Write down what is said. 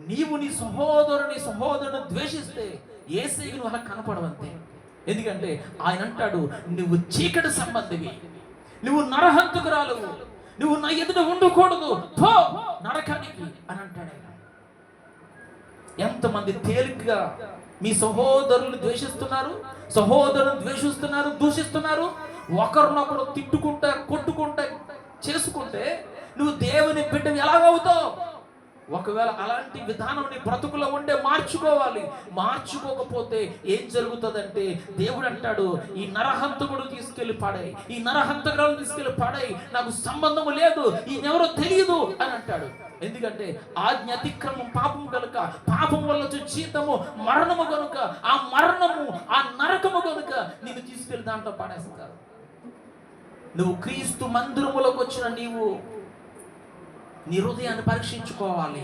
నీవు నీ సహోదరుని ద్వేషిస్తే యేసయ్యకు నువ్వు అలా కనపడవంతే. ఎందుకంటే ఆయన అంటాడు, నువ్వు చీకటి సంబంధివి, నువ్వు నరహంతకురాలువు, నువ్వు నా ఎదుట ఉండకూడదు, పో నరకానికి అని అంటాడు. ఎంతమంది తేలికగా మీ సహోదరులు ద్వేషిస్తున్నారు, సహోదరుని ద్వేషిస్తున్నారు, దూషిస్తున్నారు. ఒకరినొకరు తిట్టుకుంటా కొట్టుకుంటా చేసుకుంటే నువ్వు దేవుని బిడ్డవి ఎలాగవుతావు? ఒకవేళ అలాంటి విధానం నీ బ్రతుకులో ఉండే మార్చుకోవాలి. మార్చుకోకపోతే ఏం జరుగుతుందంటే దేవుడు అంటాడు, ఈ నరహంతకుడు తీసుకెళ్లి పడాయి, ఈ నరహంతకురాలు తీసుకెళ్లి పడాయి, నాకు సంబంధము లేదు, ఈయనెవరో తెలియదు అని అంటాడు. ఎందుకంటే ఆజ్ఞ అతిక్రమం పాపం కనుక, పాపం వల్ల జీతము మరణము కనుక, ఆ మరణము ఆ నరకము కనుక నిన్ను తీసుకెళ్లి దాంట్లో పడేస్తారు. నువ్వు క్రీస్తు మందిరములోకి వచ్చిన నీవు నీ హృదయాన్ని పరీక్షించుకోవాలి.